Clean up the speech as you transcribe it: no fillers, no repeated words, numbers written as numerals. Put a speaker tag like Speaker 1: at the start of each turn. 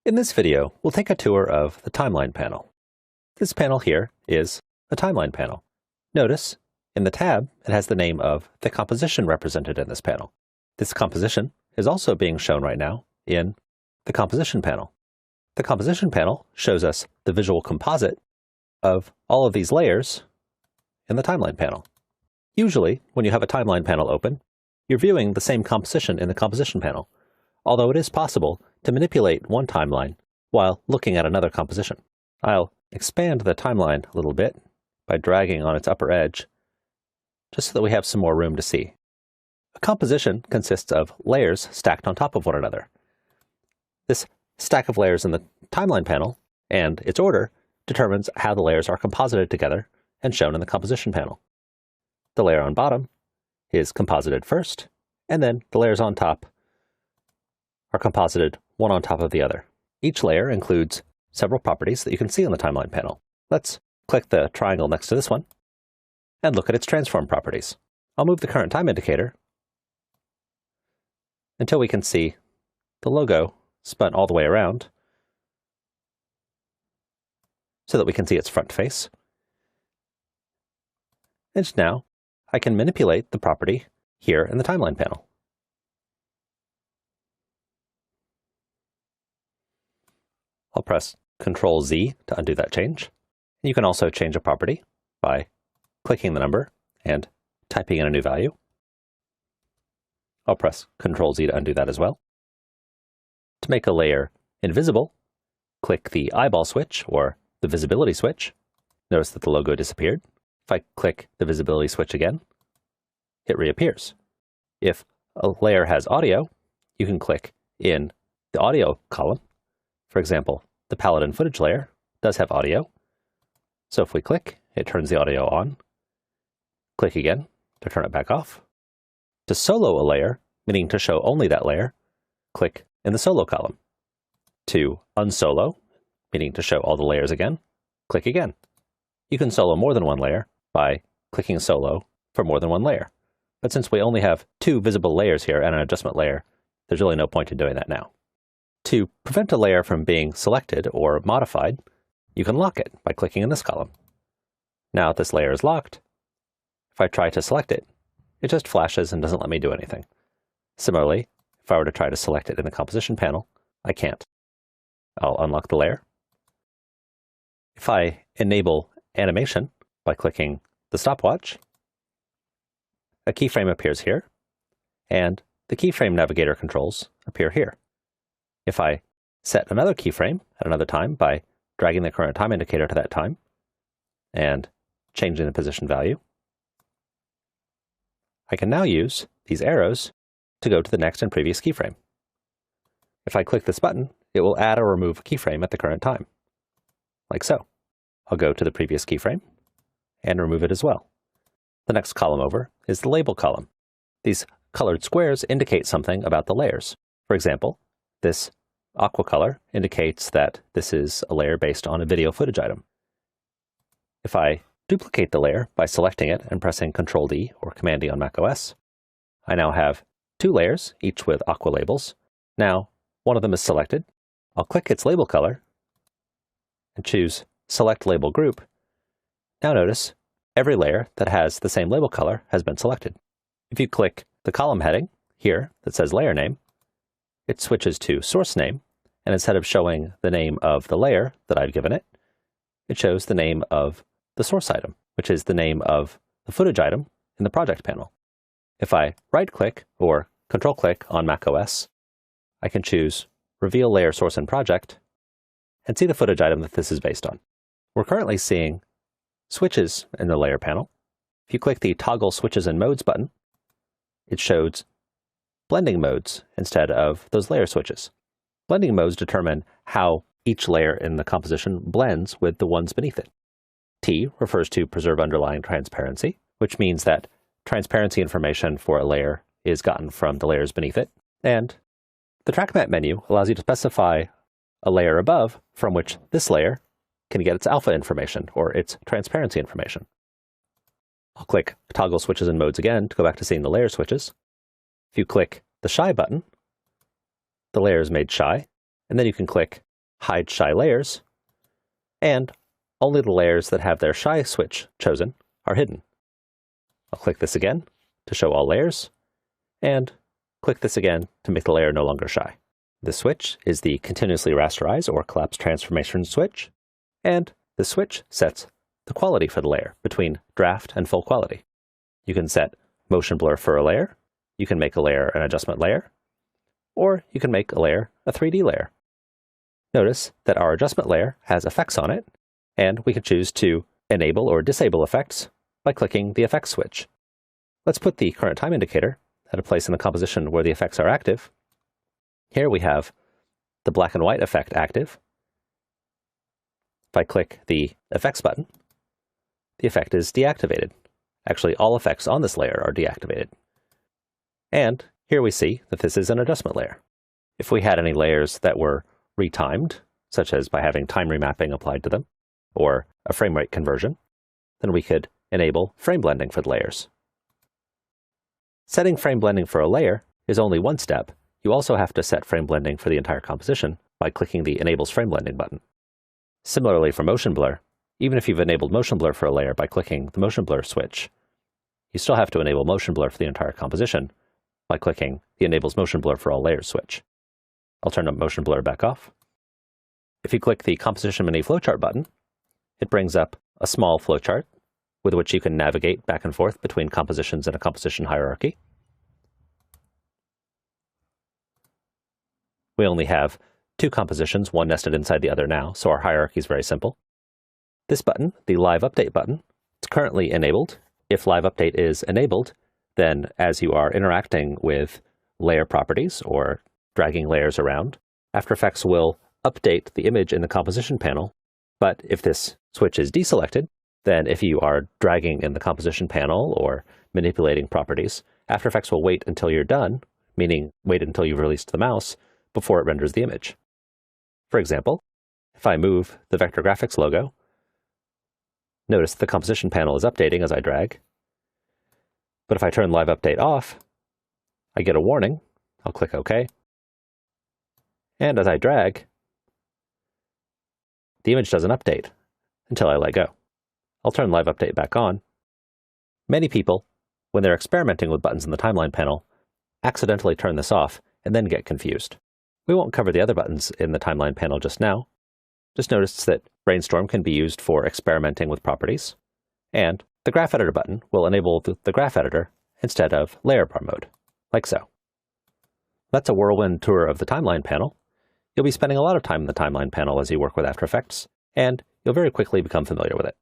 Speaker 1: In this video, we'll take a tour of the Timeline panel. This panel here is a Timeline panel. Notice, in the tab, it has the name of the composition represented in this panel. This composition is also being shown right now in the Composition panel. The Composition panel shows us the visual composite of all of these layers in the Timeline panel. Usually, when you have a Timeline panel open, you're viewing the same composition in the Composition panel, although it is possible to manipulate one timeline while looking at another composition. I'll expand the timeline a little bit by dragging on its upper edge, just so that we have some more room to see. A composition consists of layers stacked on top of one another. This stack of layers in the Timeline panel and its order determines how the layers are composited together and shown in the Composition panel. The layer on bottom is composited first, and then the layers on top are composited one on top of the other. Each layer includes several properties that you can see on the Timeline panel. Let's click the triangle next to this one and look at its transform properties. I'll move the current time indicator until we can see the logo spun all the way around so that we can see its front face. And now I can manipulate the property here in the Timeline panel. I'll press Ctrl-Z to undo that change. You can also change a property by clicking the number and typing in a new value. I'll press Ctrl-Z to undo that as well. To make a layer invisible, click the eyeball switch or the visibility switch. Notice that the logo disappeared. If I click the visibility switch again, it reappears. If a layer has audio, you can click in the audio column. For example, the Paladin footage layer does have audio. So if we click, it turns the audio on. Click again to turn it back off. To solo a layer, meaning to show only that layer, click in the solo column. To unsolo, meaning to show all the layers again, click again. You can solo more than one layer by clicking solo for more than one layer. But since we only have two visible layers here and an adjustment layer, there's really no point in doing that now. To prevent a layer from being selected or modified, you can lock it by clicking in this column. Now that this layer is locked, if I try to select it, it just flashes and doesn't let me do anything. Similarly, if I were to try to select it in the Composition panel, I can't. I'll unlock the layer. If I enable animation by clicking the stopwatch, a keyframe appears here, and the keyframe navigator controls appear here. If I set another keyframe at another time by dragging the current time indicator to that time and changing the position value, I can now use these arrows to go to the next and previous keyframe. If I click this button, it will add or remove a keyframe at the current time, like so. I'll go to the previous keyframe and remove it as well. The next column over is the label column. These colored squares indicate something about the layers. For example, this aqua color indicates that this is a layer based on a video footage item. If I duplicate the layer by selecting it and pressing Ctrl-D or Command-D on macOS, I now have two layers, each with aqua labels. Now, one of them is selected. I'll click its label color and choose Select Label Group. Now notice, every layer that has the same label color has been selected. If you click the column heading here that says Layer Name, it switches to Source Name, and instead of showing the name of the layer that I've given it, it shows the name of the source item, which is the name of the footage item in the project panel. If I right-click or Control-click on macOS, I can choose Reveal Layer Source and Project and see the footage item that this is based on. We're currently seeing switches in the layer panel. If you click the Toggle Switches and Modes button, it shows blending modes instead of those layer switches. Blending modes determine how each layer in the composition blends with the ones beneath it. T refers to Preserve Underlying Transparency, which means that transparency information for a layer is gotten from the layers beneath it. And the Track Map menu allows you to specify a layer above from which this layer can get its alpha information or its transparency information. I'll click Toggle Switches and Modes again to go back to seeing the layer switches. If you click the Shy button, the layer is made shy, and then you can click Hide Shy Layers, and only the layers that have their Shy switch chosen are hidden. I'll click this again to show all layers, and click this again to make the layer no longer shy. The switch is the Continuously Rasterize or Collapse Transformation switch, and the switch sets the quality for the layer between draft and full quality. You can set motion blur for a layer, you can make a layer an adjustment layer, or you can make a layer a 3D layer. Notice that our adjustment layer has effects on it, and we can choose to enable or disable effects by clicking the effects switch. Let's put the current time indicator at a place in the composition where the effects are active. Here we have the black and white effect active. If I click the effects button, the effect is deactivated. Actually, all effects on this layer are deactivated. And here we see that this is an adjustment layer. If we had any layers that were retimed, such as by having time remapping applied to them, or a frame rate conversion, then we could enable frame blending for the layers. Setting frame blending for a layer is only one step. You also have to set frame blending for the entire composition by clicking the Enables Frame Blending button. Similarly for motion blur, even if you've enabled motion blur for a layer by clicking the motion blur switch, you still have to enable motion blur for the entire composition by clicking the Enables Motion Blur for All Layers switch. I'll turn motion blur back off. If you click the Composition Mini Flowchart button, it brings up a small flowchart with which you can navigate back and forth between compositions in a composition hierarchy. We only have two compositions, one nested inside the other now, so our hierarchy is very simple. This button, the Live Update button, it's currently enabled. If Live Update is enabled, then as you are interacting with layer properties or dragging layers around, After Effects will update the image in the composition panel. But if this switch is deselected, then if you are dragging in the composition panel or manipulating properties, After Effects will wait until you're done, meaning wait until you've released the mouse before it renders the image. For example, if I move the Vector Graphics logo, notice the composition panel is updating as I drag. But if I turn Live Update off, I get a warning. I'll click OK. And as I drag, the image doesn't update until I let go. I'll turn Live Update back on. Many people, when they're experimenting with buttons in the timeline panel, accidentally turn this off and then get confused. We won't cover the other buttons in the timeline panel just now. Just notice that Brainstorm can be used for experimenting with properties, and the Graph Editor button will enable the Graph Editor instead of Layer Bar mode, like so. That's a whirlwind tour of the timeline panel. You'll be spending a lot of time in the timeline panel as you work with After Effects, and you'll very quickly become familiar with it.